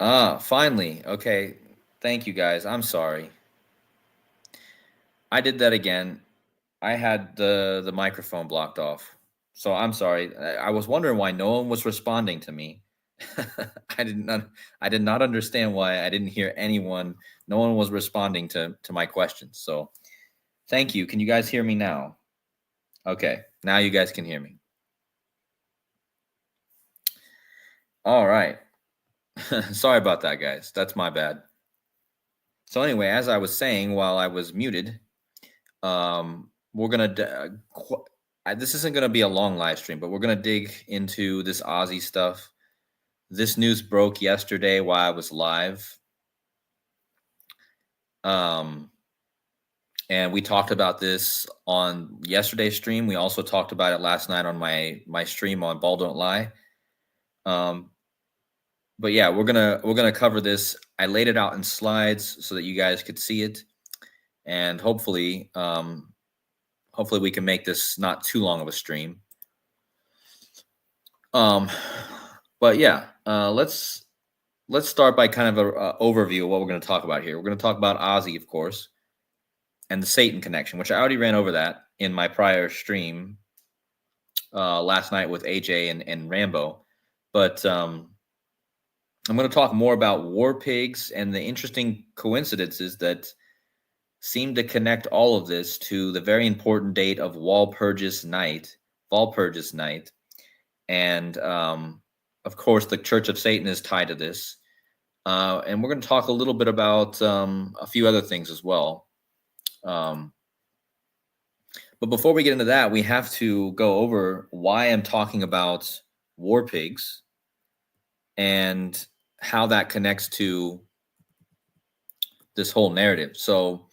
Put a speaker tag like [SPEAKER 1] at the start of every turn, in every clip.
[SPEAKER 1] Finally. Okay. Thank you guys. I'm sorry. I did that again. I had the microphone blocked off. So I'm sorry. I was wondering why no one was responding to me. I did not understand why I didn't hear anyone. No one was responding to my questions. So thank you. Can you guys hear me now? Okay. Now you guys can hear me. All right. Sorry about that, guys. That's my bad. So anyway, as I was saying while I was muted, we're gonna. This isn't gonna be a long live stream, but we're gonna dig into this Ozzy stuff. This news broke yesterday while I was live, and we talked about this on yesterday's stream. We also talked about it last night on my stream on Ball Don't Lie. But yeah, we're gonna cover this. I laid it out in slides so that you guys could see it, and hopefully we can make this not too long of a stream. But yeah, let's start by kind of an overview of what we're going to talk about here. We're going to talk about Ozzy, of course, and the Satan connection, which I already ran over that in my prior stream last night with AJ and Rambo. But I'm going to talk more about war pigs and the interesting coincidences that seem to connect all of this to the very important date of Walpurgis night, and of course the Church of Satan is tied to this, and we're going to talk a little bit about a few other things as well. But before we get into that, we have to go over why I'm talking about war pigs and how that connects to this whole narrative. So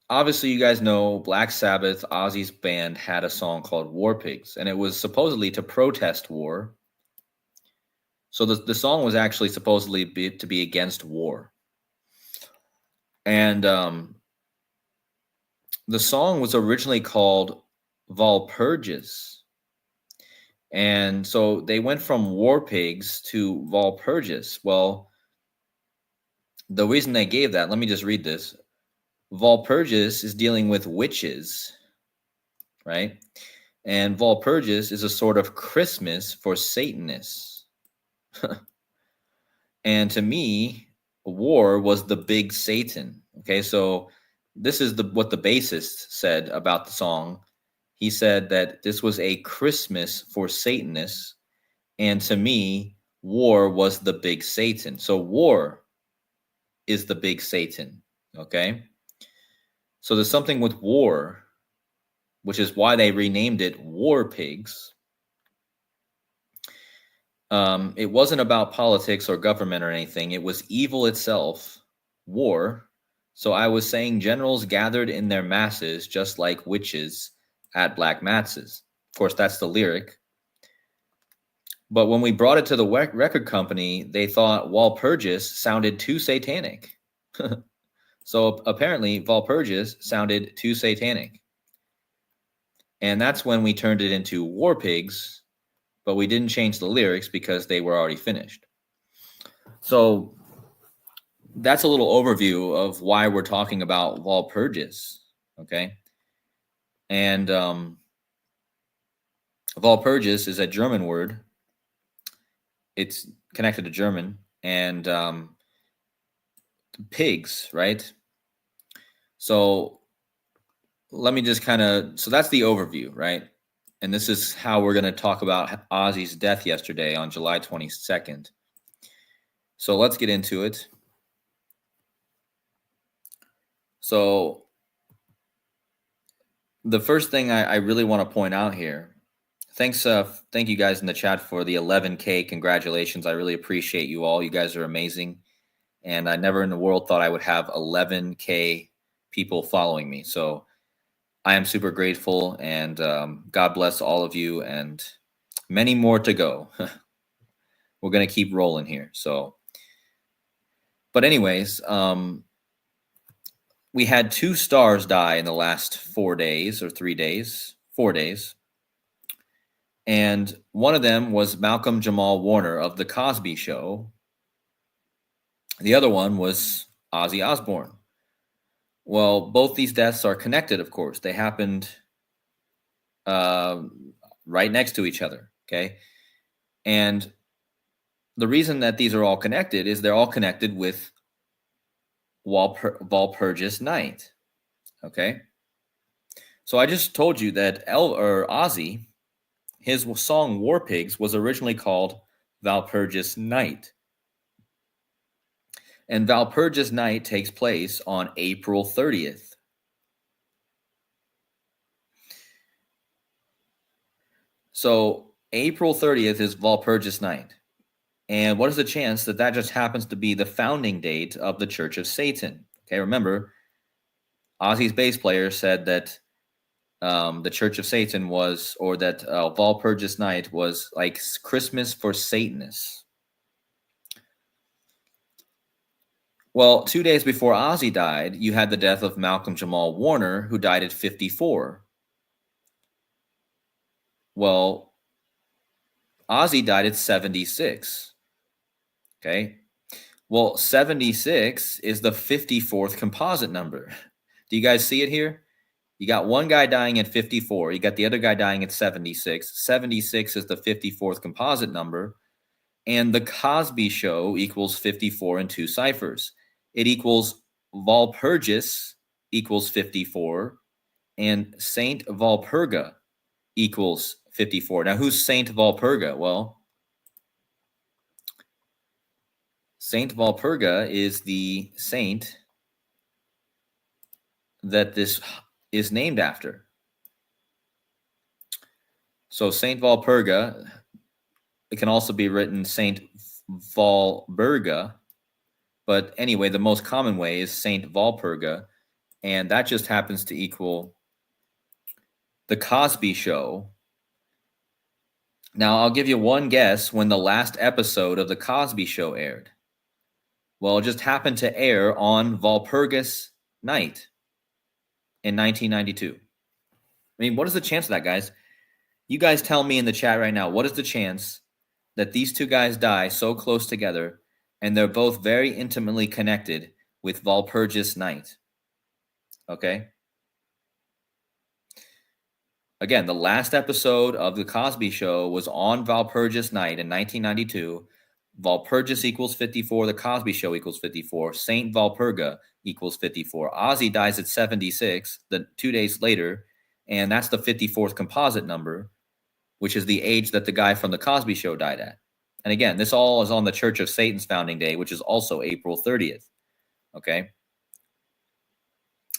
[SPEAKER 1] obviously, you guys know Black Sabbath, Ozzy's band, had a song called War Pigs, and it was supposedly to protest war. So the song was actually supposedly to be against war. And the song was originally called Walpurgis. And so they went from War Pigs to Walpurgis. Well, the reason they gave that, let me just read this. Walpurgis is dealing with witches, right? And Walpurgis is a sort of Christmas for Satanists. And to me, war was the big Satan. Okay, so this is what the bassist said about the song. He said that this was a Christmas for Satanists, and to me, war was the big Satan. So war is the big Satan. Okay, so there's something with war, which is why they renamed it War Pigs. It wasn't about politics or government or anything. It was evil itself, war. So I was saying generals gathered in their masses, just like witches at black masses. Of course, that's the lyric. But when we brought it to the record company, they thought Walpurgis sounded too satanic. So apparently, Walpurgis sounded too satanic. And that's when we turned it into War Pigs, but we didn't change the lyrics because they were already finished. So that's a little overview of why we're talking about Walpurgis, okay? And Walpurgis is a German word. It's connected to German, and pigs, right? So let me just so that's the overview, right? And this is how we're going to talk about Ozzy's death yesterday on July 22nd. So let's get into it. So the first thing I really want to point out here, thank you guys in the chat for the 11K. Congratulations. I really appreciate you all. You guys are amazing. And I never in the world thought I would have 11K people following me. So I am super grateful, and God bless all of you, and many more to go. We're going to keep rolling here. So, but anyways, we had 2 stars die in the last 4 days or 3 days, 4 days. And one of them was Malcolm Jamal Warner of The Cosby Show. The other one was Ozzy Osbourne. Well, both these deaths are connected, of course. They happened right next to each other, okay? And the reason that these are all connected is they're all connected with Walpurgis night, okay? So I just told you that Ozzy, his song War Pigs was originally called Walpurgis Night. And Walpurgis Night takes place on April 30th. So April 30th is Walpurgis Night. And what is the chance that that just happens to be the founding date of the Church of Satan? Okay, remember, Ozzy's bass player said that the Church of Satan was, or that Walpurgis Night was like Christmas for Satanists. Well, 2 days before Ozzy died, you had the death of Malcolm Jamal Warner, who died at 54. Well, Ozzy died at 76. Okay. Well, 76 is the 54th composite number. Do you guys see it here? You got one guy dying at 54. You got the other guy dying at 76. 76 is the 54th composite number. And the Cosby Show equals 54 in two ciphers. It equals Walpurgis equals 54. And Saint Walpurga equals 54. Now, who's Saint Walpurga? Well, Saint Walpurga is the saint that this is named after. So Saint Walpurga, it can also be written Saint Walburga, but anyway, the most common way is Saint Walpurga, and that just happens to equal the Cosby Show. Now, I'll give you one guess when the last episode of the Cosby Show aired. Well, it just happened to air on Walpurgis night in 1992. I mean, what is the chance of that, guys? You guys tell me in the chat right now, what is the chance that these two guys die so close together and they're both very intimately connected with Walpurgis night? Okay? Again, the last episode of The Cosby Show was on Walpurgis night in 1992. Walpurgis equals 54. The Cosby Show equals 54. Saint Walpurga equals 54. Ozzy dies at 76, 2 days later, and that's the 54th composite number, which is the age that the guy from The Cosby Show died at. And again, this all is on the Church of Satan's founding day, which is also April 30th. Okay?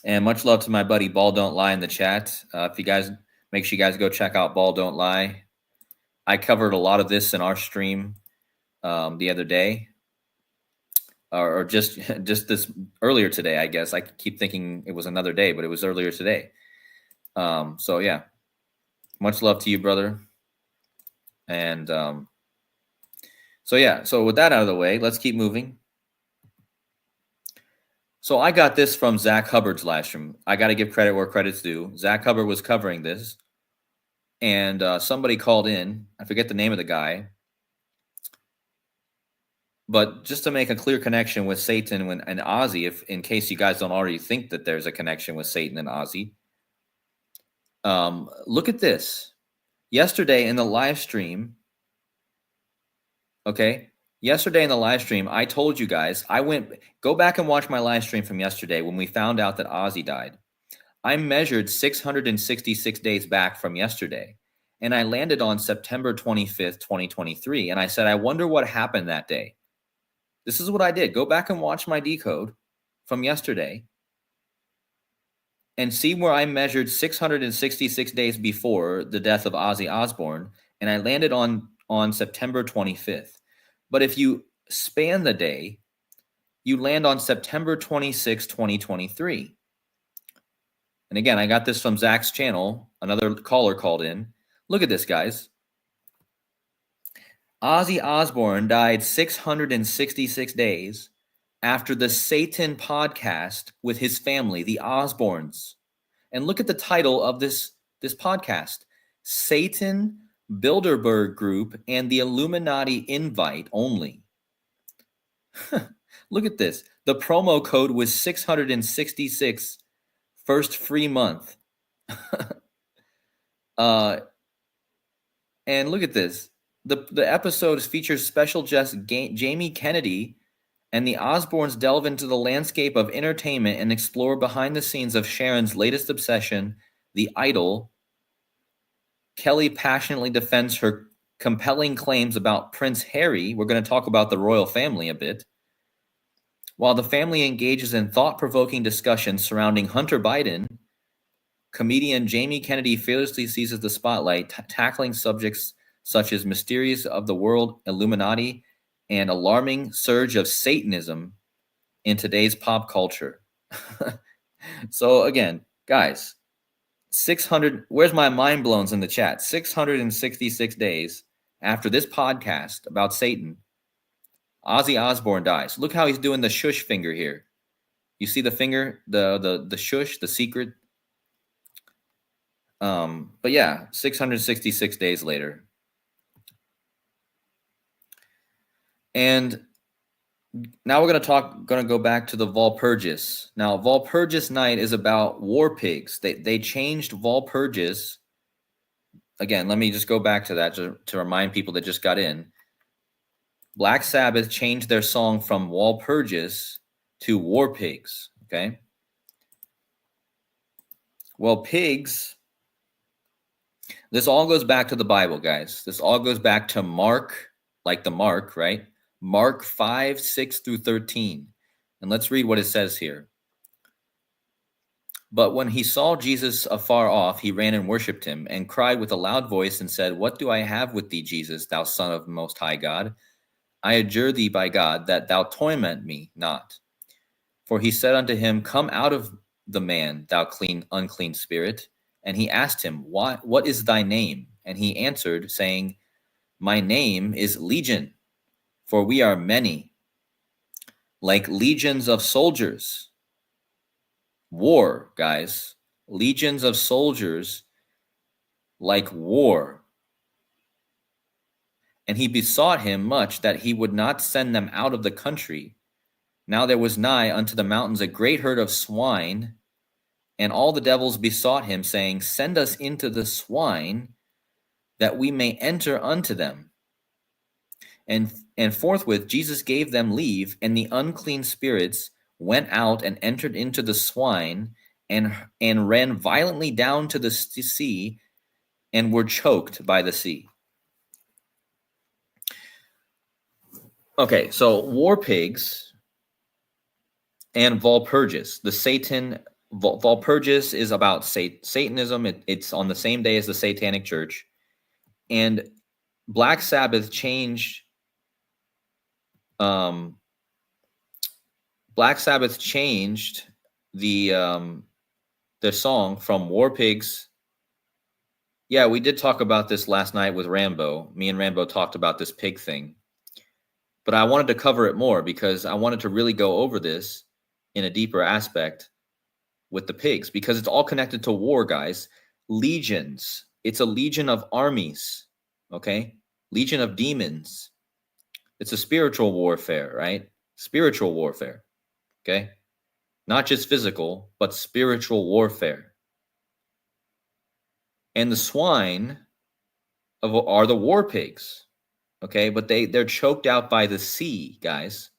[SPEAKER 1] And much love to my buddy Ball Don't Lie in the chat. If you guys, make sure you guys go check out Ball Don't Lie. I covered a lot of this in our stream the other day, or just this earlier today, I guess. I keep thinking it was another day, but it was earlier today. So yeah, much love to you, brother. And so yeah, so with that out of the way, let's keep moving. So I got this from Zach Hubbard's live stream. I got to give credit where credit's due. Zach Hubbard was covering this, and somebody called in. I forget the name of the guy. But just to make a clear connection with Satan and Ozzy, if in case you guys don't already think that there's a connection with Satan and Ozzy, look at this. Yesterday in the live stream, okay, I told you guys, go back and watch my live stream from yesterday when we found out that Ozzy died. I measured 666 days back from yesterday, and I landed on September 25th, 2023, and I said, I wonder what happened that day. This is what I did. Go back and watch my decode from yesterday and see where I measured 666 days before the death of Ozzy Osbourne, and I landed on September 25th. But if you span the day, you land on September 26, 2023. And again, I got this from Zach's channel. Another caller called in. Look at this, guys. Ozzy Osbourne died 666 days after the Satan podcast with his family, the Osbournes. And look at the title of this podcast, Satan Bilderberg Group, and the Illuminati invite only. Look at this. The promo code was 666, first free month. And look at this. The episodes features special guest Jamie Kennedy, and the Osbournes delve into the landscape of entertainment and explore behind the scenes of Sharon's latest obsession, the idol. Kelly passionately defends her compelling claims about Prince Harry. We're going to talk about the royal family a bit. While the family engages in thought-provoking discussions surrounding Hunter Biden, comedian Jamie Kennedy fearlessly seizes the spotlight, tackling subjects such as mysteries of the world, Illuminati, and alarming surge of Satanism in today's pop culture. So again, guys, 600, where's my mind blowns in the chat? 666 days after this podcast about Satan, Ozzy Osbourne dies. Look how he's doing the shush finger here. You see the finger, the shush, the secret. But yeah, 666 days later. And now we're going to go back to the Walpurgis. Now, Walpurgis night is about war pigs. They changed Walpurgis. Again, let me just go back to that to remind people that just got in. Black Sabbath changed their song from Walpurgis to War Pigs, okay? Well, pigs, this all goes back to the Bible, guys. This all goes back to Mark, like the Mark, right? Mark 5, 6 through 13. And let's read what it says here. But when he saw Jesus afar off, he ran and worshipped him and cried with a loud voice and said, "What do I have with thee, Jesus, thou Son of the Most High God? I adjure thee by God that thou torment me not." For he said unto him, "Come out of the man, thou unclean spirit." And he asked him, "What is thy name?" And he answered, saying, "My name is Legion, for we are many, like legions of soldiers." War, guys. Legions of soldiers, like war. And he besought him much that he would not send them out of the country. Now there was nigh unto the mountains a great herd of swine, and all the devils besought him, saying, "Send us into the swine, that we may enter unto them." And forthwith Jesus gave them leave, and the unclean spirits went out and entered into the swine, and ran violently down to the sea, and were choked by the sea. Okay, so war pigs and Walpurgis. Walpurgis is about Satanism. It's on the same day as the Satanic Church. And Black Sabbath changed the their song from War Pigs. Yeah, we did talk about this last night with Rambo. Me and Rambo talked about this pig thing. But I wanted to cover it more because I wanted to really go over this in a deeper aspect with the pigs, because it's all connected to war, guys. Legions. It's a legion of armies, okay? Legion of demons. It's a spiritual warfare, right? Spiritual warfare, okay? Not just physical, but spiritual warfare. And the swine are the war pigs, okay? But they're choked out by the sea, guys.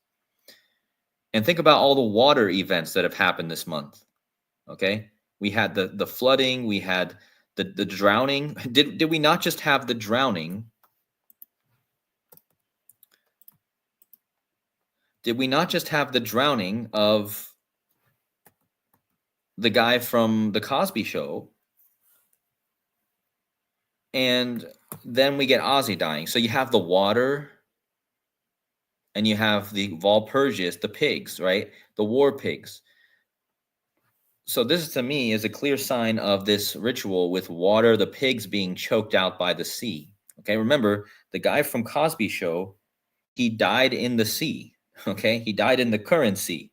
[SPEAKER 1] And think about all the water events that have happened this month, okay? We had the flooding, we had the drowning. Did we not just have the drowning? Did we not just have the drowning of the guy from the Cosby Show? And then we get Ozzy dying. So you have the water, and you have the Walpurgis, the pigs, right? The war pigs. So this, to me, is a clear sign of this ritual with water, the pigs being choked out by the sea. Okay, remember, the guy from Cosby Show, he died in the sea. Okay, he died in the current sea.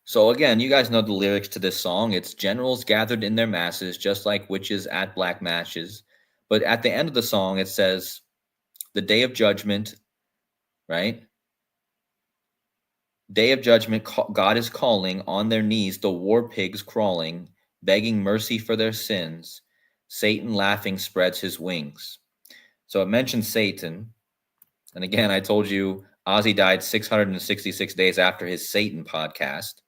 [SPEAKER 1] So again, you guys know the lyrics to this song. It's generals gathered in their masses, just like witches at black matches. But at the end of the song, it says, the day of judgment, right? Day of judgment, God is calling on their knees, the war pigs crawling, begging mercy for their sins. Satan laughing spreads his wings. So it mentions Satan. And again, I told you Ozzy died 666 days after his Satan podcast.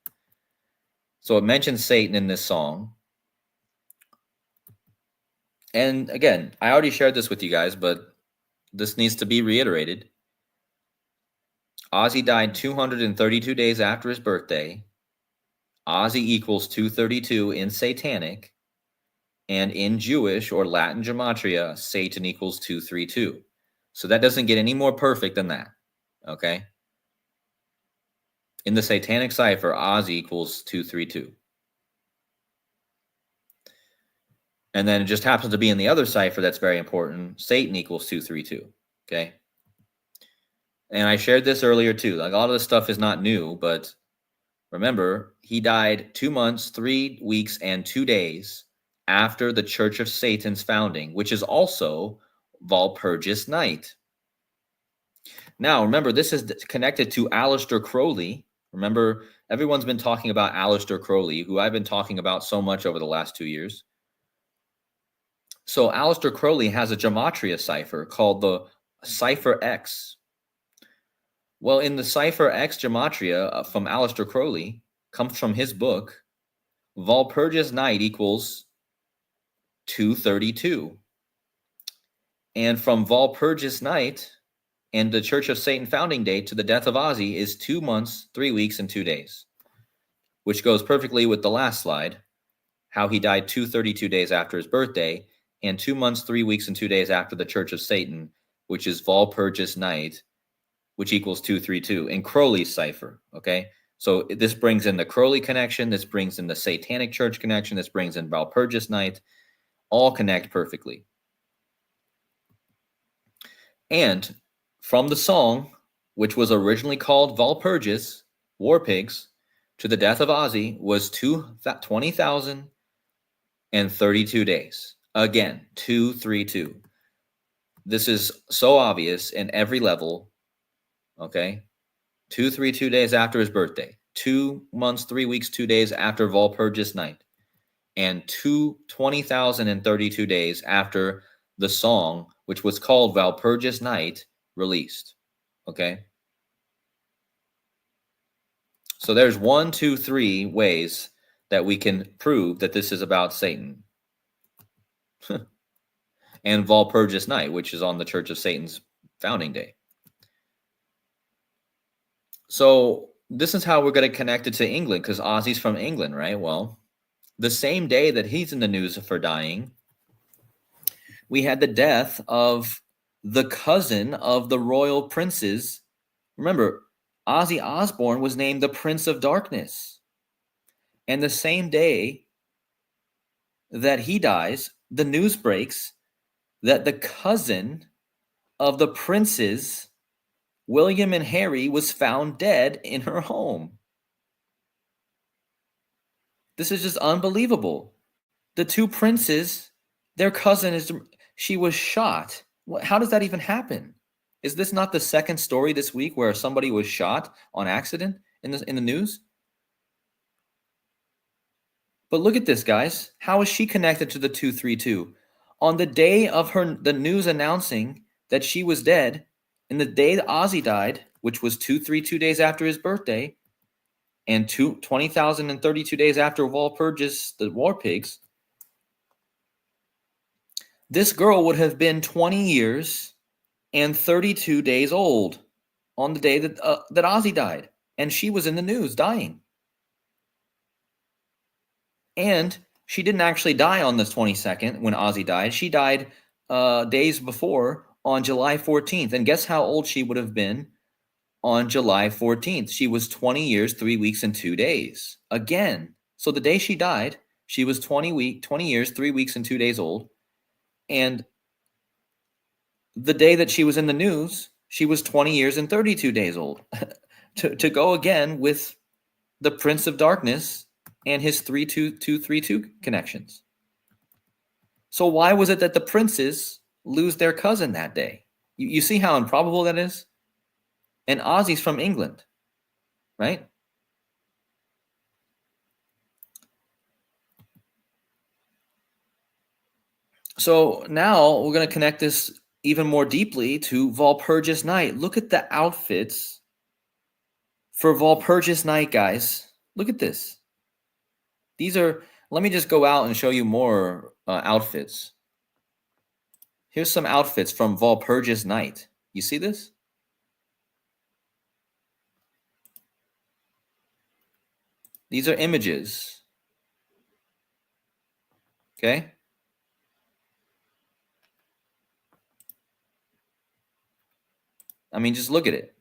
[SPEAKER 1] So it mentions Satan in this song. And again, I already shared this with you guys, but this needs to be reiterated. Ozzy died 232 days after his birthday. Ozzy equals 232 in Satanic. And in Jewish or Latin Gematria, Satan equals 232. So that doesn't get any more perfect than that. Okay? In the Satanic cipher, Ozzy equals 232. And then it just happens to be in the other cipher that's very important. Satan equals 232. Okay? And I shared this earlier too. Like, a lot of this stuff is not new, but remember, he died 2 months, 3 weeks, and 2 days after the Church of Satan's founding, which is also Walpurgis night. Now, remember, this is connected to Aleister Crowley. Remember, everyone's been talking about Aleister Crowley, who I've been talking about so much over the last 2 years. So Aleister Crowley has a Gematria cipher called the Cipher X. Well, in the Cipher X Gematria from Aleister Crowley, comes from his book, Walpurgis night equals 232. And from Walpurgis night and the Church of Satan founding date to the death of Ozzy is 2 months, 3 weeks, and 2 days, which goes perfectly with the last slide, how he died 232 days after his birthday, and 2 months, 3 weeks, and 2 days after the Church of Satan, which is Walpurgis night, which equals 232 in Crowley's cipher. Okay, so this brings in the Crowley connection, this brings in the Satanic Church connection, this brings in Walpurgis night, all connect perfectly. And from the song, which was originally called Walpurgis, War Pigs, to the death of Ozzy was 20,032 days. Again, 232. This is so obvious in every level. Okay, 232 days after his birthday, 2 months, 3 weeks, 2 days after Walpurgis night, and 20,032 days after the song, which was called Walpurgis night, released. Okay, so there's 1, 2, 3 ways that we can prove that this is about Satan. And Walpurgis night, which is on the Church of Satan's founding day. So this is how we're going to connect it to England, because Ozzy's from England, right? Well, the same day that he's in the news for dying, we had the death of the cousin of the royal princes. Remember, Ozzy Osbourne was named the Prince of Darkness. And the same day that he dies, the news breaks that the cousin of the princes, William and Harry, was found dead in her home. This is just unbelievable. The two princes, their cousin she was shot. How does that even happen? Is this not the second story this week where somebody was shot on accident in the news? But look at this, guys. How is she connected to the 232? On the day of the news announcing that she was dead, and the day that Ozzy died, which was 232 days after his birthday, and 20,032 days after Walpurgis, the War Pigs, this girl would have been 20 years and 32 days old on the day that Ozzy died, and she was in the news dying. And she didn't actually die on the 22nd when Ozzy died. She died days before on July 14th. And guess how old she would have been on July 14th? She was 20 years, 3 weeks, and 2 days. Again, so the day she died, she was 20 years, 3 weeks, and 2 days old. And the day that she was in the news, she was 20 years and 32 days old. to go again with the Prince of Darkness and his 3-2-2-3-2 connections. So why was it that the princes lose their cousin that day? You see how improbable that is? And Ozzy's from England, right? So now we're going to connect this even more deeply to Walpurgis Night. Look at the outfits for Walpurgis Night, guys. Look at this. These are, let me just go out and show you more outfits. Here's some outfits from Walpurgis Night. You see this? These are images. Okay? I mean, just look at it.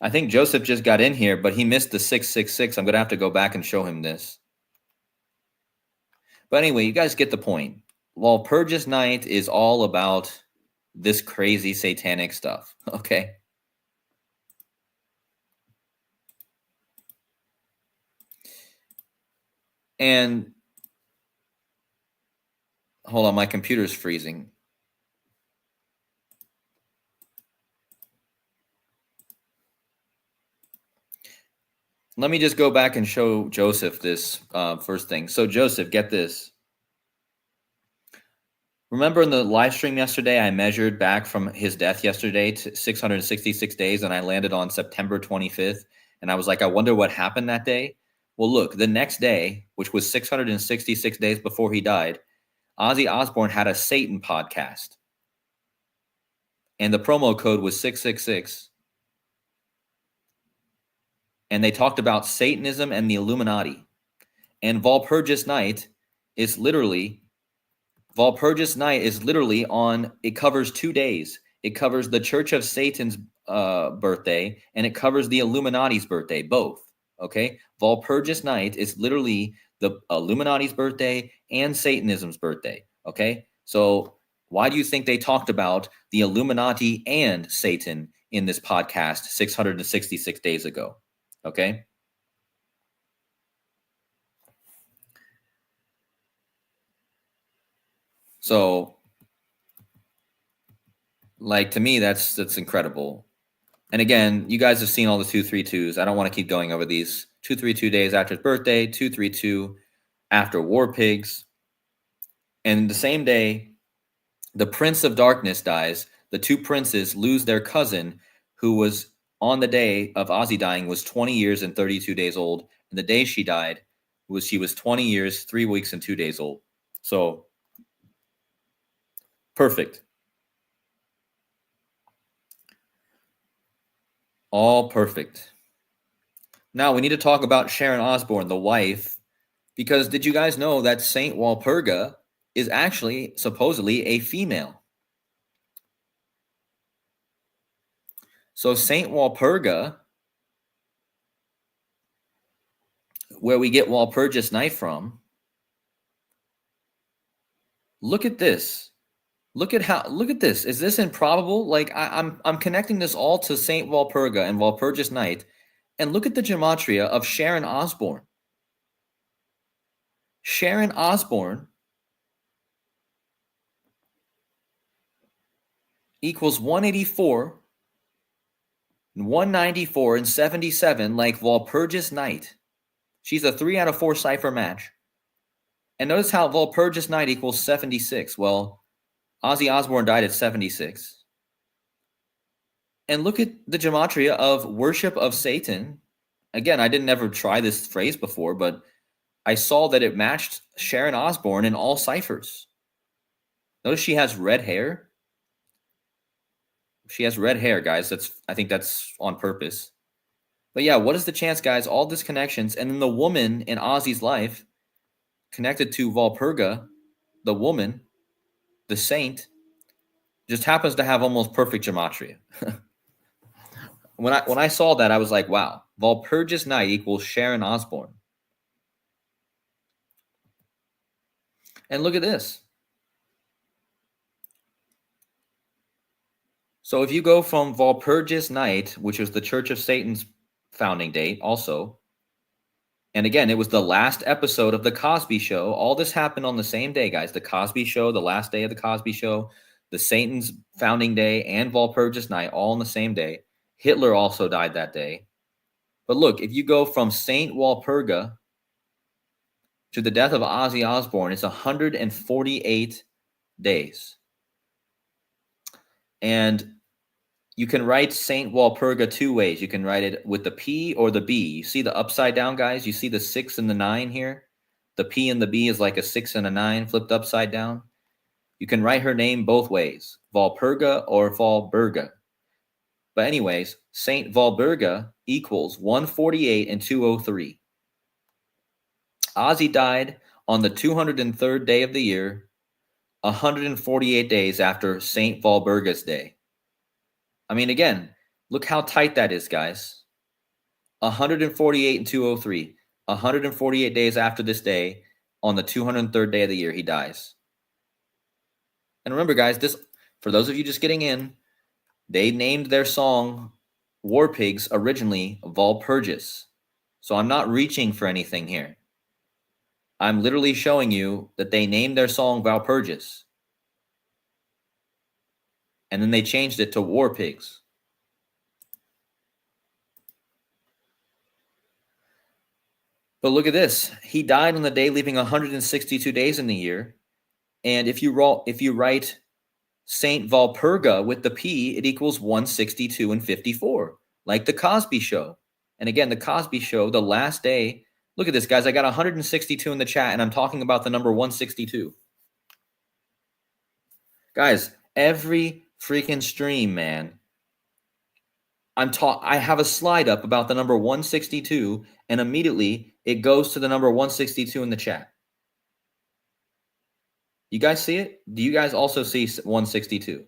[SPEAKER 1] I think Joseph just got in here, but he missed the 666. I'm going to have to go back and show him this. But anyway, you guys get the point. Walpurgis Night is all about this crazy satanic stuff, okay? And hold on, my computer's freezing. Let me just go back and show Joseph this first thing. So Joseph, get this. Remember in the live stream yesterday, I measured back from his death yesterday to 666 days, and I landed on September 25th. And I was like, I wonder what happened that day. Well, look, the next day, which was 666 days before he died, Ozzy Osbourne had a Satan podcast. And the promo code was 666. And they talked about Satanism and the Illuminati. And Walpurgis Night is literally on, it covers 2 days. It covers the Church of Satan's birthday, and it covers the Illuminati's birthday, both. Okay? Walpurgis Night is literally the Illuminati's birthday and Satanism's birthday. Okay? So why do you think they talked about the Illuminati and Satan in this podcast 666 days ago? Okay? So, like, to me, that's incredible. And again, you guys have seen all the 232s. I don't want to keep going over these. 232 days after his birthday, 232 after War Pigs. And the same day, the Prince of Darkness dies. The two princes lose their cousin, who was on the day of Ozzy dying, was 20 years and 32 days old. And the day she died, she was 20 years, 3 weeks, and 2 days old. So, perfect. All perfect. Now we need to talk about Sharon Osbourne, the wife, because did you guys know that Saint Walpurga is actually supposedly a female? So Saint Walpurga, where we get Walpurgis Night from, look at this. Look at this. Is this improbable? Like I'm connecting this all to Saint Walpurga and Walpurgis Night, and look at the gematria of Sharon Osbourne. Sharon Osbourne equals 184, 194, and 77, like Walpurgis Night. She's a 3 out of 4 cipher match. And notice how Walpurgis Night equals 76. Well, Ozzy Osbourne died at 76. And look at the gematria of worship of Satan. Again, I didn't ever try this phrase before, but I saw that it matched Sharon Osbourne in all ciphers. Notice she has red hair. She has red hair, guys. I think that's on purpose. But yeah, what is the chance, guys? All these connections. And then the woman in Ozzy's life connected to Walpurga, the woman, the saint, just happens to have almost perfect gematria. When I saw that, I was like, wow, Walpurgis Night equals Sharon Osbourne. And look at this. So if you go from Walpurgis night, which was the Church of Satan's founding date also, and again, it was the last episode of The Cosby Show. All this happened on the same day, guys. The Cosby Show, the last day of The Cosby Show, the Satan's founding day, and Walpurgis night, all on the same day. Hitler also died that day. But look, if you go from Saint Walpurga to the death of Ozzy Osbourne, it's 148 days. And you can write Saint Walpurga two ways. You can write it with the P or the B. You see the upside down, guys? You see the 6 and the 9 here? The P and the B is like a 6 and a 9 flipped upside down. You can write her name both ways, Walpurga or Walburga. But anyways, Saint Walburga equals 148 and 203. Ozzy died on the 203rd day of the year, 148 days after Saint Walburga's day. I mean, again, look how tight that is, guys. 148 and 203. 148 days after this day, on the 203rd day of the year, he dies. And remember, guys, this, for those of you just getting in, they named their song War Pigs originally Walpurgis. So I'm not reaching for anything here. I'm literally showing you that they named their song Walpurgis. And then they changed it to War Pigs. But look at this. He died on the day, leaving 162 days in the year. And if you write Saint Walpurga with the P, it equals 162 and 54, like the Cosby Show. And again, the Cosby Show, the last day. Look at this, guys. I got 162 in the chat, and I'm talking about the number 162. Guys, every freaking stream, man. I have a slide up about the number 162, and immediately it goes to the number 162 in the chat. You guys see it? Do you guys also see 162?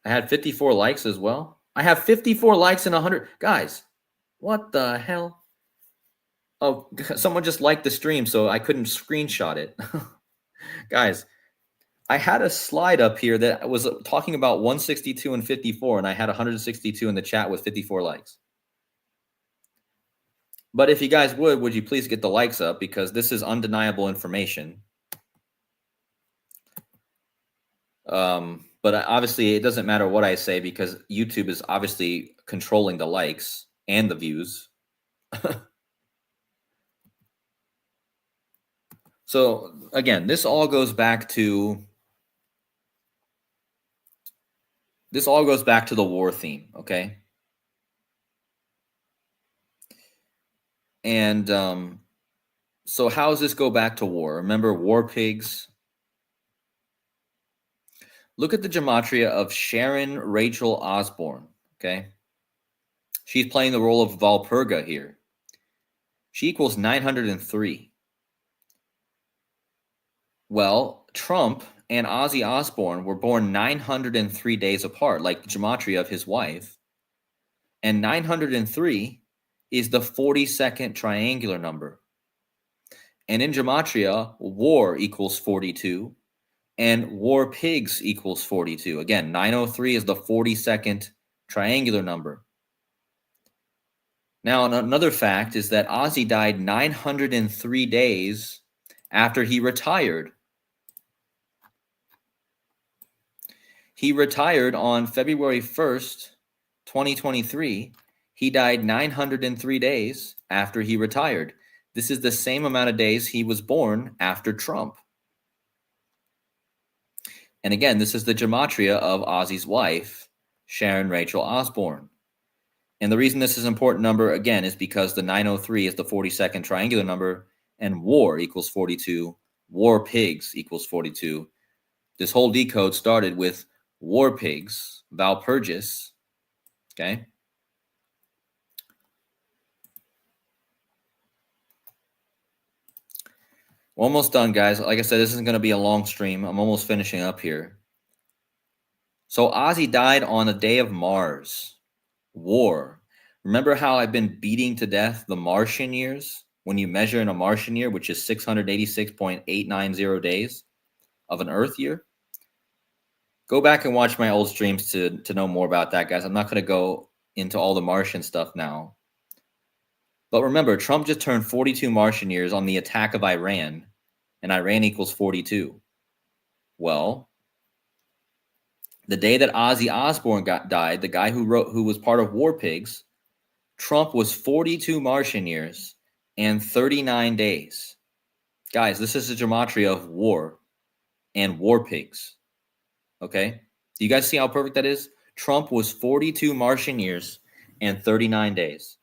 [SPEAKER 1] I had 54 likes as well. I have 54 likes and 100. Guys, what the hell? Oh, someone just liked the stream, so I couldn't screenshot it. Guys, I had a slide up here that was talking about 162 and 54, and I had 162 in the chat with 54 likes. But if you guys would you please get the likes up, because this is undeniable information. But obviously it doesn't matter what I say, because YouTube is obviously controlling the likes and the views. So again, this all goes back to the war theme, okay? And so how does this go back to war? Remember War Pigs? Look at the gematria of Sharon Rachel Osbourne, okay? She's playing the role of Walpurga here. She equals 903. Well, Trump and Ozzy Osbourne were born 903 days apart, like the gematria of his wife. And 903 is the 42nd triangular number. And in gematria, war equals 42, and war pigs equals 42. Again, 903 is the 42nd triangular number. Now, another fact is that Ozzy died 903 days after he retired. He retired on February 1st, 2023. He died 903 days after he retired. This is the same amount of days he was born after Trump. And again, this is the gematria of Ozzy's wife, Sharon Rachel Osbourne. And the reason this is an important number, again, is because the 903 is the 42nd triangular number, and war equals 42. War pigs equals 42. This whole decode started with War Pigs, Walpurgis, okay? We're almost done, guys. Like I said, this isn't going to be a long stream. I'm almost finishing up here. So Ozzy died on the day of Mars, war. Remember how I've been beating to death the Martian years? When you measure in a Martian year, which is 686.890 days of an Earth year? Go back and watch my old streams to know more about that, guys. I'm not going to go into all the Martian stuff now. But remember, Trump just turned 42 Martian years on the attack of Iran, and Iran equals 42. Well, the day that Ozzy Osbourne died, the guy who was part of War Pigs, Trump was 42 Martian years and 39 days. Guys, this is a gematria of war and War Pigs. Okay? Do you guys see how perfect that is? Trump was 42 Martian years and 39 days.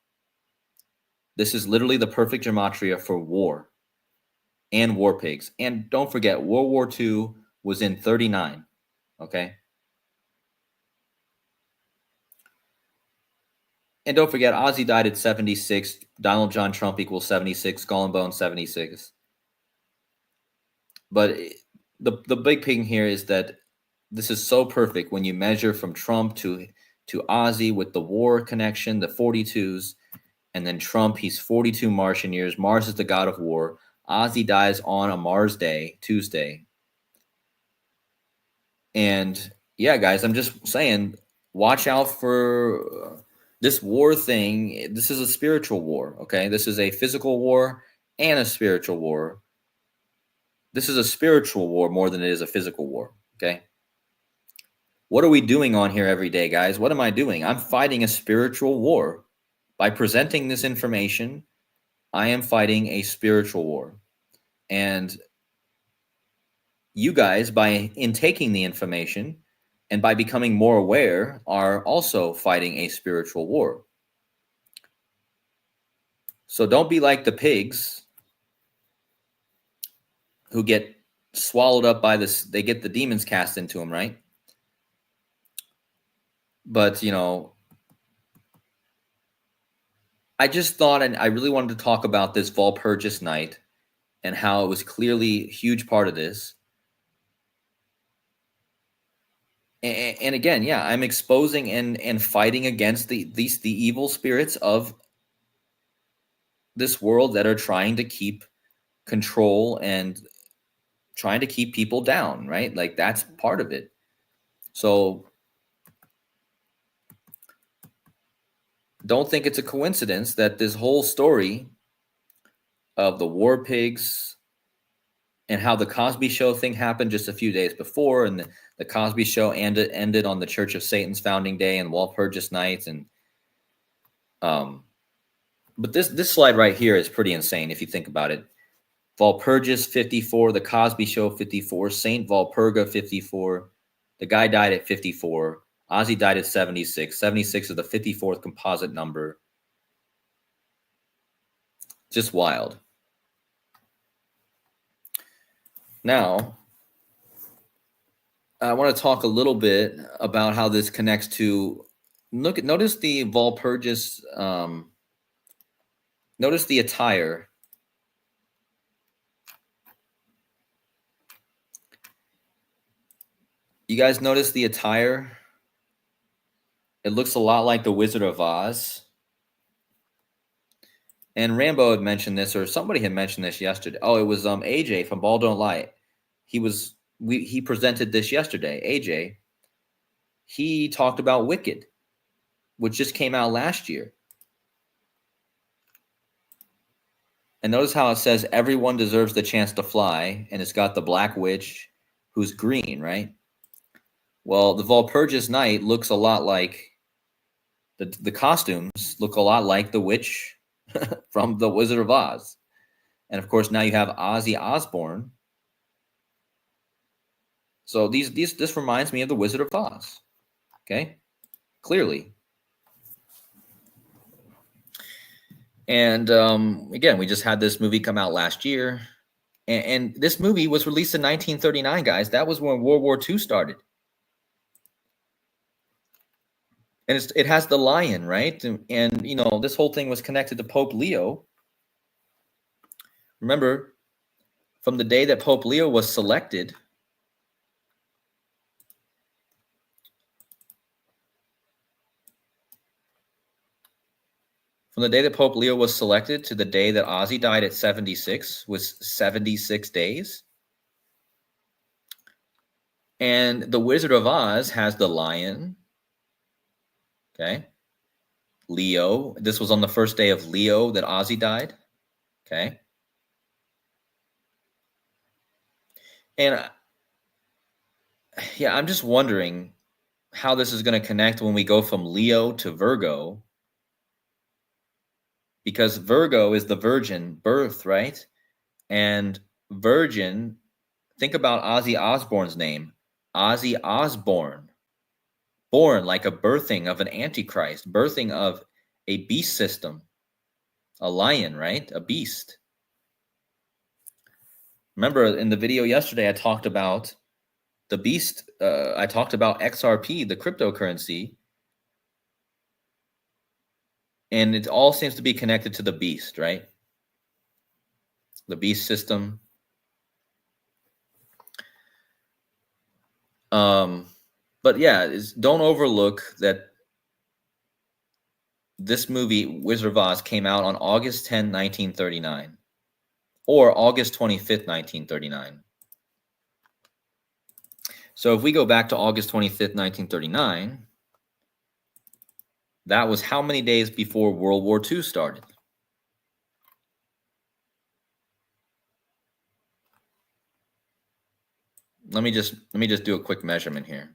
[SPEAKER 1] This is literally the perfect gematria for war and War Pigs. And don't forget, World War II was in 39. Okay? And don't forget, Ozzy died at 76. Donald John Trump equals 76. Skull and Bone 76. But the big thing here is that this is so perfect when you measure from Trump to Ozzy with the war connection, the 42s, and then Trump, he's 42 Martian years. Mars is the god of war. Ozzy dies on a Mars day, Tuesday. And yeah, guys, I'm just saying, watch out for this war thing. This is a spiritual war, okay? This is a physical war and a spiritual war. This is a spiritual war more than it is a physical war, okay? What are we doing on here every day, guys? What am I doing? I'm fighting a spiritual war. By presenting this information, I am fighting a spiritual war. And you guys, by intaking the information and by becoming more aware, are also fighting a spiritual war. So don't be like the pigs who get swallowed up by this. They get the demons cast into them, right? But, you know, I just thought, and I really wanted to talk about this Walpurgis night and how it was clearly a huge part of this. And again, yeah, I'm exposing and fighting against the evil spirits of this world that are trying to keep control and trying to keep people down, right? Like, that's part of it. So don't think it's a coincidence that this whole story of the War Pigs and how the Cosby Show thing happened just a few days before, and the Cosby Show ended on the Church of Satan's founding day and Walpurgis nights, and but this slide right here is pretty insane if you think about it. Walpurgis 54, the Cosby Show 54, Saint Walpurga 54. The guy died at 54. Ozzy died at 76. 76 is the 54th composite number. Just wild. Now, I want to talk a little bit about how this connects to. Notice the Walpurgis. Notice the attire. You guys notice the attire? It looks a lot like the Wizard of Oz. And Rambo had mentioned this, or somebody had mentioned this yesterday. Oh, it was AJ from Ball Don't Lie. He presented this yesterday. AJ. He talked about Wicked, which just came out last year. And notice how it says everyone deserves the chance to fly, and it's got the Black Witch who's green, right? Well, the Walpurgis night looks a lot like the costumes look a lot like the witch from the Wizard of Oz. And of course, now you have Ozzy Osbourne. So this reminds me of the Wizard of Oz. Okay? Clearly. And again, we just had this movie come out last year. And this movie was released in 1939, guys. That was when World War II started. And it has the lion, right? And, you know, this whole thing was connected to Pope Leo. Remember, from the day that Pope Leo was selected, From the day that Pope Leo was selected to the day that Ozzy died at 76 was 76 days. And the Wizard of Oz has the lion. Okay. Leo. This was on the first day of Leo that Ozzy died. Okay. And yeah, I'm just wondering how this is going to connect when we go from Leo to Virgo. Because Virgo is the virgin birth, right? And virgin, think about Ozzy Osbourne's name. Ozzy Osbourne. Born like a birthing of an antichrist, birthing of a beast system. A lion, right? A beast. Remember in the video yesterday, I talked about the beast. I talked about XRP, the cryptocurrency. And it all seems to be connected to the beast, right? The beast system. But yeah, don't overlook that this movie, Wizard of Oz, came out on August 10, 1939, or August 25th, 1939. So if we go back to August 25th, 1939, that was how many days before World War II started? Let me just do a quick measurement here.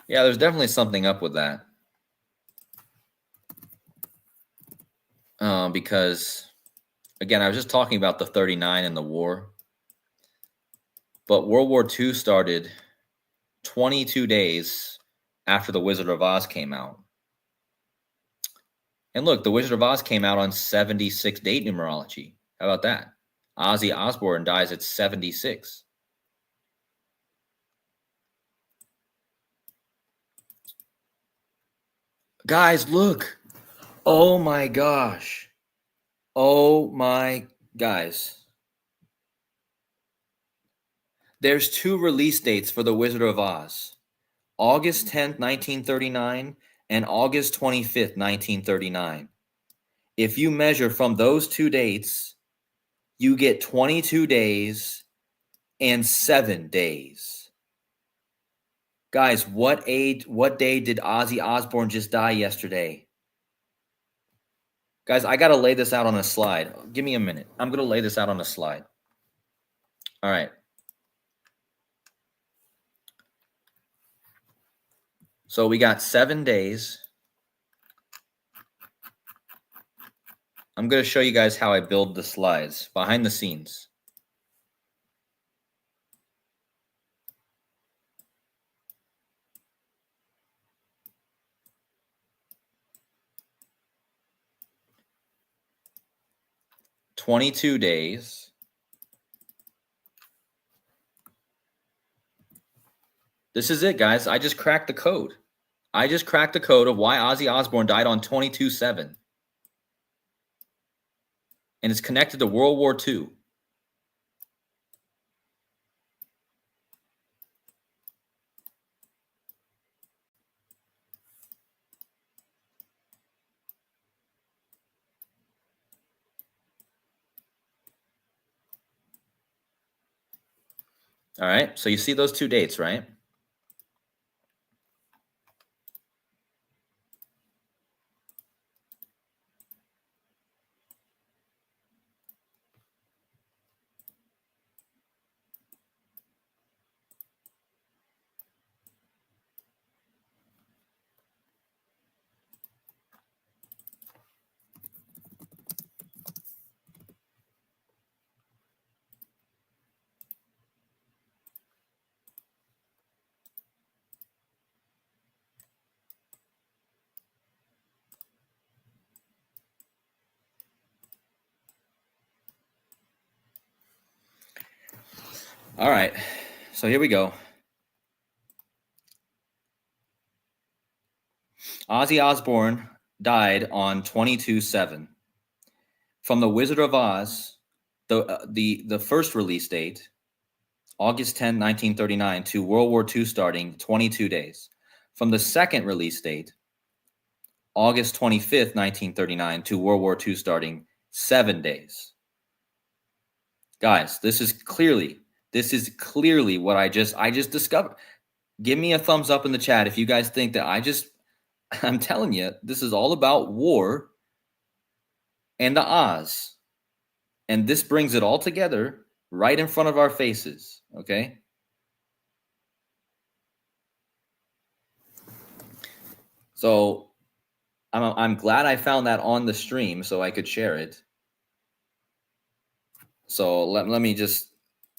[SPEAKER 1] Yeah, there's definitely something up with that. Because, again, I was just talking about the 39 and the war. But World War II started 22 days after The Wizard of Oz came out. And look, The Wizard of Oz came out on 76 date numerology. How about that? Ozzy Osbourne dies at 76. Guys, look. Oh my gosh. Oh my guys. There's two release dates for The Wizard of Oz. August 10th, 1939 and August 25th, 1939. If you measure from those two dates, you get 22 days and 7 days. Guys, what day did Ozzy Osbourne just die yesterday? Guys, I got to lay this out on a slide. Give me a minute. I'm going to lay this out on a slide. All right. So we got 7 days. I'm going to show you guys how I build the slides behind the scenes. "22 days. This is it, guys. I just cracked the code. I just cracked the code of why Ozzy Osbourne died on 22/7. And it's connected to World War II. All right. So you see those two dates, right? All right. So here we go. Ozzy Osbourne died on 22/7. From The Wizard of Oz, the first release date, August 10, 1939, to World War II starting, 22 days. From the second release date, August 25th, 1939, to World War II starting, 7 days. Guys, this is clearly what I just discovered. Give me a thumbs up in the chat if you guys think that I'm telling you, this is all about war and the Oz. And this brings it all together right in front of our faces, okay? So I'm glad I found that on the stream so I could share it. So let me just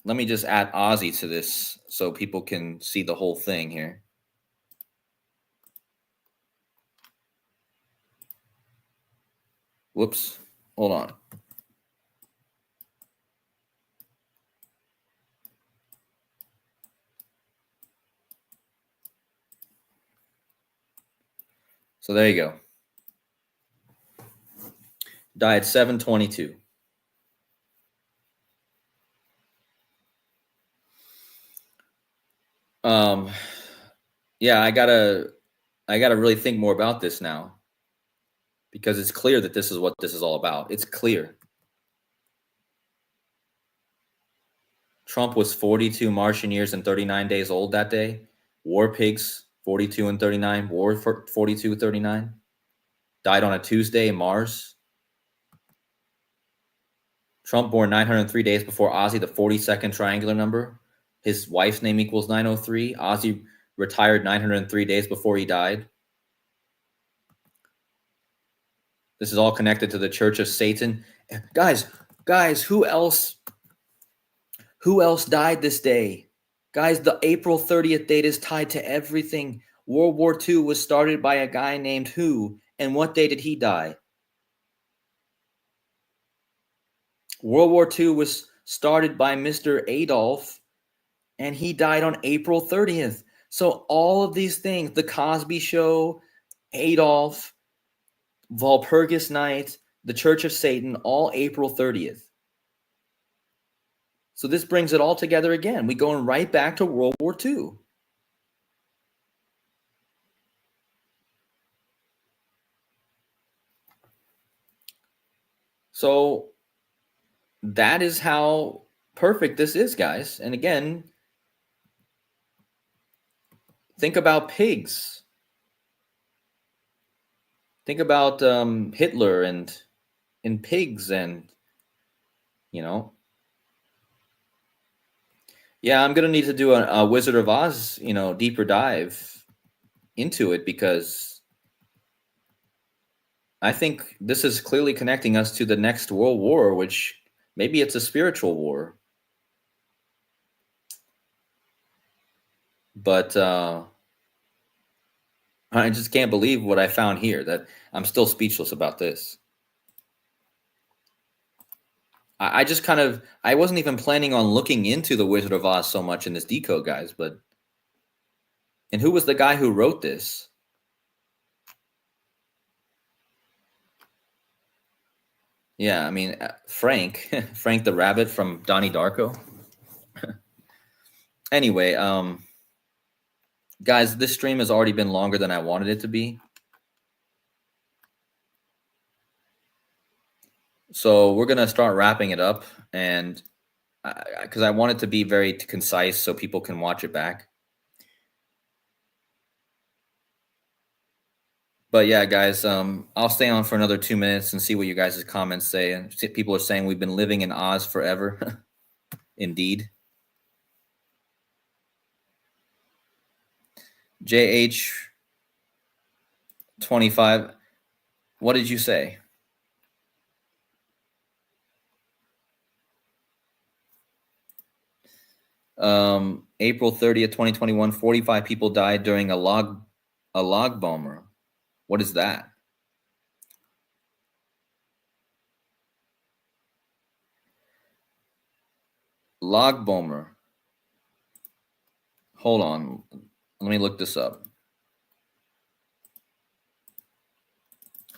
[SPEAKER 1] add Ozzy to this so people can see the whole thing here. Whoops. Hold on. So there you go. Died 7/22. Yeah, I gotta really think more about this now, because it's clear that this is what this is all about. It's clear. Trump was 42 Martian years and 39 days old that day. War pigs, 42 and 39. War for 42, 39. Died on a Tuesday in Mars. Trump born 903 days before Ozzy, the 42nd triangular number. His wife's name equals 903. Ozzy retired 903 days before he died. This is all connected to the Church of Satan. Guys, who else died this day? Guys, the April 30th date is tied to everything. World War II was started by a guy named who? And what day did he die? World War II was started by Mr. Adolf, and he died on April 30th. So all of these things, the Cosby Show, Adolf, Walpurgis Night, the Church of Satan, all April 30th. So this brings it all together again. We're going right back to World War II. So that is how perfect this is, guys. And again, think about pigs. Think about Hitler and pigs, and yeah, I'm gonna need to do a Wizard of Oz, deeper dive into it, because I think this is clearly connecting us to the next world war, which maybe it's a spiritual war. But I just can't believe what I found here. That I'm still speechless about this. I just I wasn't even planning on looking into the Wizard of Oz so much in this decode, guys. And who was the guy who wrote this? Yeah, I mean, Frank the Rabbit from Donnie Darko. Anyway, guys, this stream has already been longer than I wanted it to be. So we're going to start wrapping it up, and because I want it to be very concise so people can watch it back. But yeah, guys, I'll stay on for another 2 minutes and see what you guys' comments say. And people are saying we've been living in Oz forever. Indeed. JH25, what did you say? April 30th, 2021, 45 people died during a log BaOmer. What is that? Log BaOmer. Hold on. Let me look this up.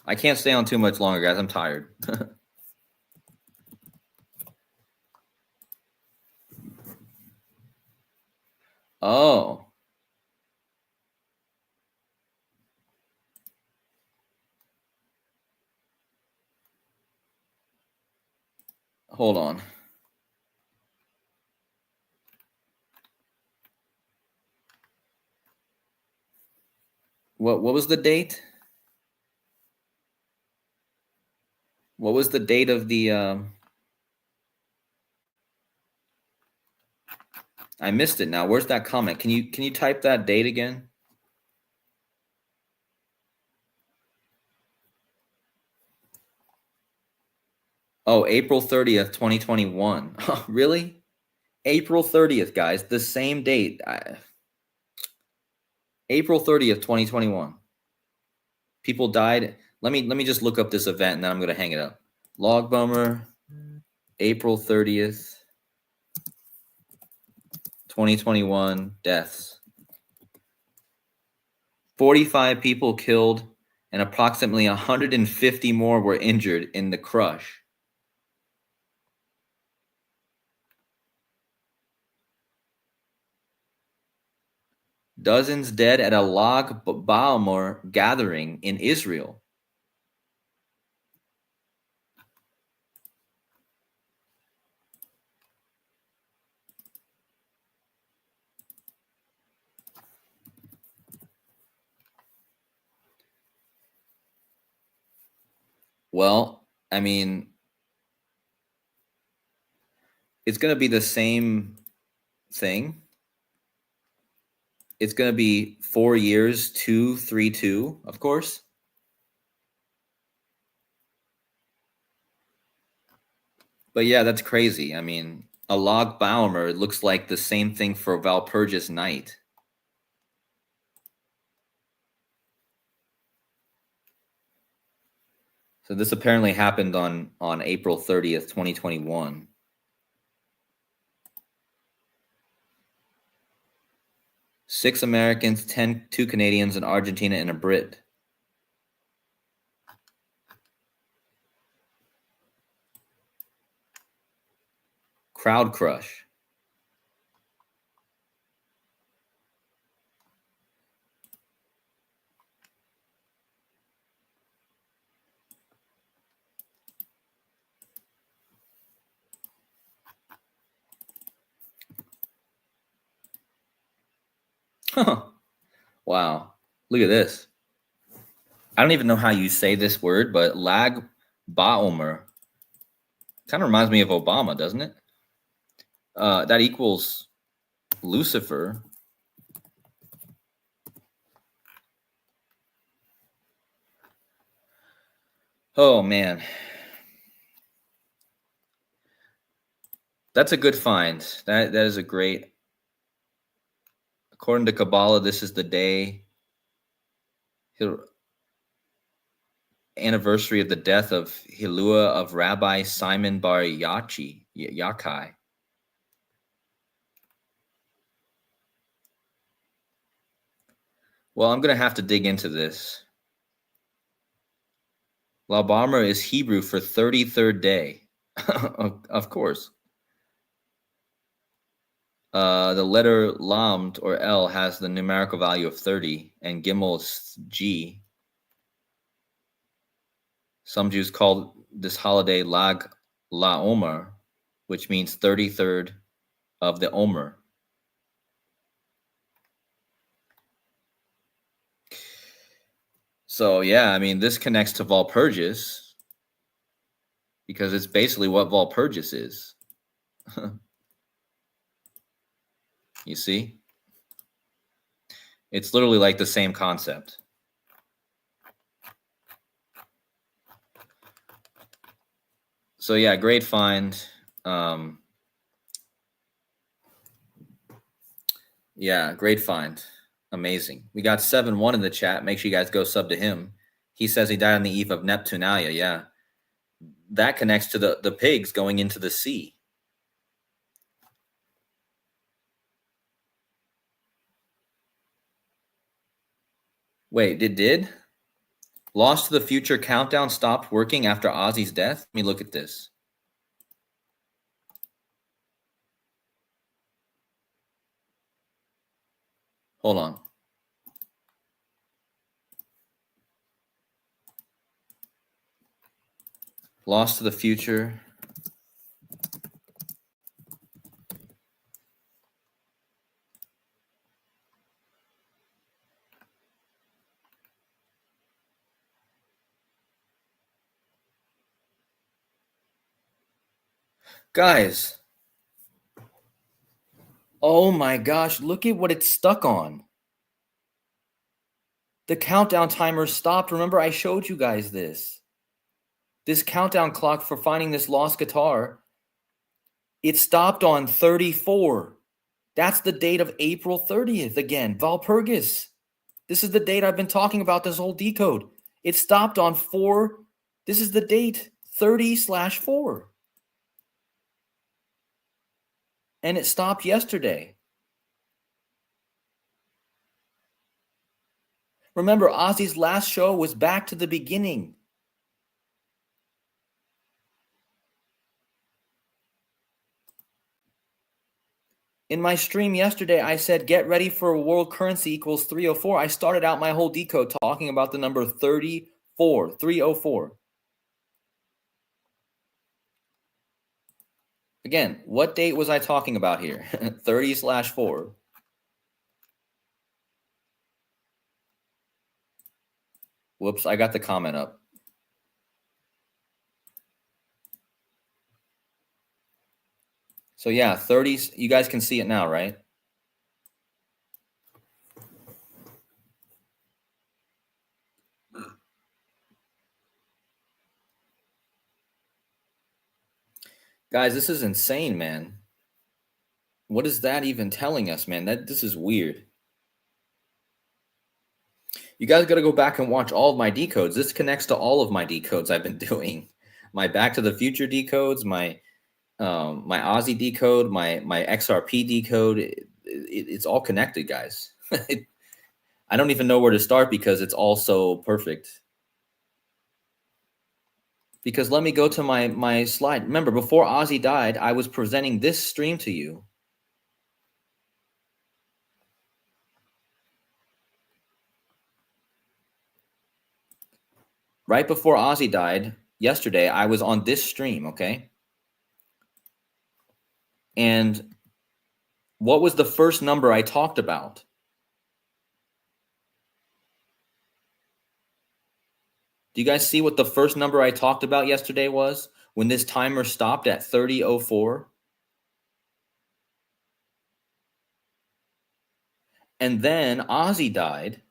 [SPEAKER 1] I can't stay on too much longer, guys. I'm tired. Oh. Hold on. What was the date? What was the date of the I missed it now. Where's that comment? Can you type that date again? Oh, April 30th, 2021. Really? April 30th, guys. The same date. April 30th, 2021. People died. Let me just look up this event and then I'm going to hang it up. Log BaOmer, April 30th, 2021 deaths. 45 people killed and approximately 150 more were injured in the crush. Dozens dead at a Lag BaOmer gathering in Israel. Well, I mean, it's going to be the same thing. It's going to be 4 years, 232, of course. But yeah, that's crazy. I mean, a Lag BaOmer looks like the same thing for Walpurgis night. So this apparently happened on April 30th, 2021. Six Americans, 2 Canadians, an Argentina, and a Brit. Crowd crush. Wow. Look at this. I don't even know how you say this word, but Lag BaOmer kind of reminds me of Obama, doesn't it? That equals Lucifer. Oh man, that's a good find. That is a great. According to Kabbalah, this is the day anniversary of the death of Hilua of Rabbi Simon Bar Yakai. Well, I'm gonna have to dig into this. BaOmer is Hebrew for 33rd day. Of course. The letter Lamed or L has the numerical value of 30, and Gimel is G. Some Jews call this holiday Lag LaOmer, which means 33rd of the Omer. So yeah, I mean, this connects to Walpurgis because it's basically what Walpurgis is. You see? It's literally like the same concept. So yeah, great find. Yeah, great find. Amazing. We got 7-1 in the chat. Make sure you guys go sub to him. He says he died on the eve of Neptunalia. Yeah. That connects to the pigs going into the sea. Wait, it did? Lost to the Future countdown stopped working after Ozzy's death? Let me look at this. Hold on. Lost to the Future. Guys. Oh my gosh, look at what it's stuck on. The countdown timer stopped. Remember, I showed you guys this. This countdown clock for finding this lost guitar, it stopped on 34. That's the date of April 30th again. Walpurgis. This is the date I've been talking about this whole decode. It stopped on 4. This is the date, 30/4. And it stopped yesterday. Remember, Ozzy's last show was back to the beginning. In my stream yesterday, I said, get ready for world currency equals 304. I started out my whole decode talking about the number 34, 304. Again, what date was I talking about here? 30/4. Whoops, I got the comment up. So yeah, 30s, you guys can see it now, right? Guys, this is insane, man. What is that even telling us, man? This is weird. You guys got to go back and watch all of my decodes. This connects to all of my decodes I've been doing. My Back to the Future decodes, my Ozzy decode, my XRP decode. It's all connected, guys. I don't even know where to start because it's all so perfect. Because let me go to my slide. Remember, before Ozzy died, I was presenting this stream to you. Right before Ozzy died, yesterday, I was on this stream, okay? And what was the first number I talked about? Do you guys see what the first number I talked about yesterday was when this timer stopped at 30:04? And then Ozzy died.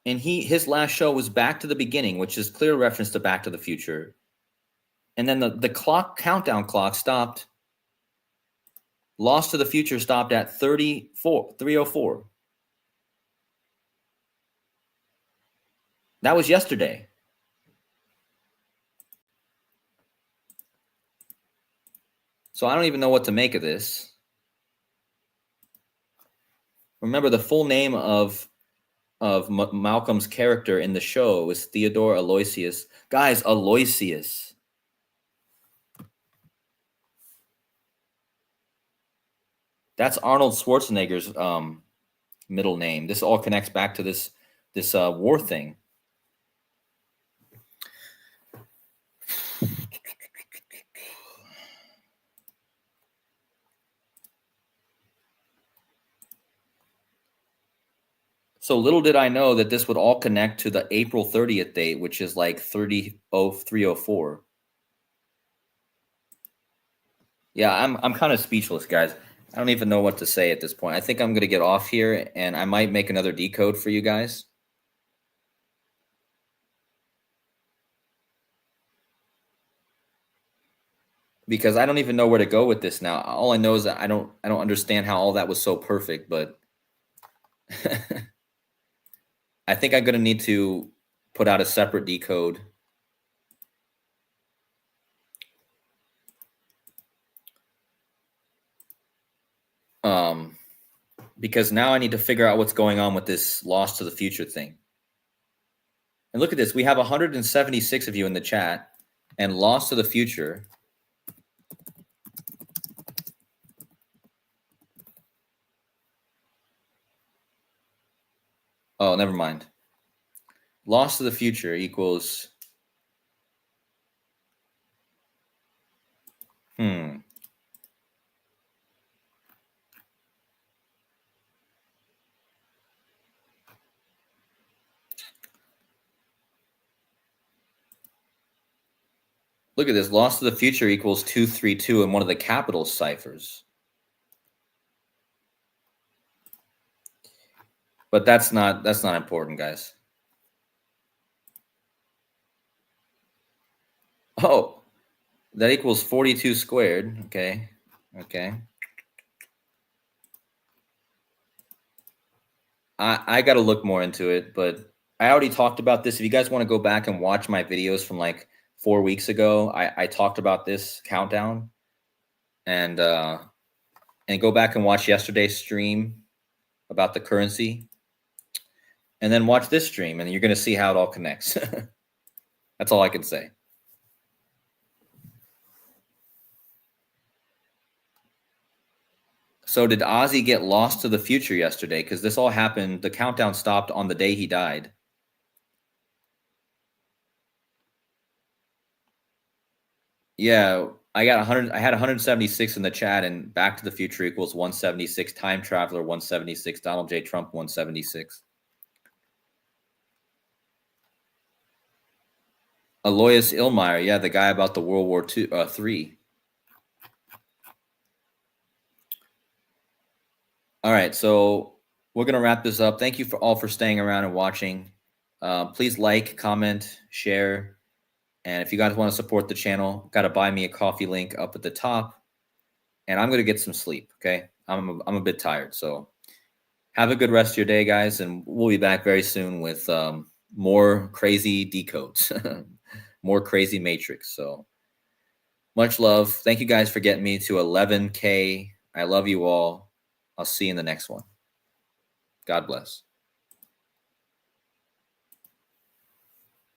[SPEAKER 1] And his last show was Back to the Beginning, which is clear reference to Back to the Future. And then the countdown clock stopped. Lost to the Future stopped at 3:04. That was yesterday. So I don't even know what to make of this. Remember, the full name of Malcolm's character in the show is Theodore Aloysius. Guys, Aloysius. That's Arnold Schwarzenegger's middle name. This all connects back to this war thing. So little did I know that this would all connect to the April 30th date, which is like 3:04. Yeah, I'm kind of speechless, guys. I don't even know what to say at this point. I think I'm going to get off here, and I might make another decode for you guys. Because I don't even know where to go with this now. All I know is that I don't understand how all that was so perfect, but I think I'm going to need to put out a separate decode. Because now I need to figure out what's going on with this Lost to the Future thing. And look at this. We have 176 of you in the chat, and Lost to the Future Oh, never mind. Loss to the future equals... Look at this. Loss to the future equals 232 in one of the capital ciphers. But that's not important, guys. Oh, that equals 42 squared. Okay. Okay. I got to look more into it, but I already talked about this. If you guys want to go back and watch my videos from like 4 weeks ago, I talked about this countdown, and go back and watch yesterday's stream about the currency, and then watch this stream, and you're going to see how it all connects. That's all I can say. So did Ozzy get lost to the future yesterday? Because this all happened, the countdown stopped on the day he died. Yeah, I got 100. I had 176 in the chat, and Back to the Future equals 176. Time Traveler 176. Donald J. Trump 176. Aloysius Illmeyer, yeah, the guy about the World War III. All right, so we're gonna wrap this up. Thank you for staying around and watching. Please like, comment, share, and if you guys want to support the channel, got to buy me a coffee link up at the top. And I'm gonna get some sleep. Okay, I'm a bit tired, so have a good rest of your day, guys, and we'll be back very soon with more crazy decodes, more crazy matrix. So much love. Thank you guys for getting me to 11K. I love you all. I'll see you in the next one. God bless.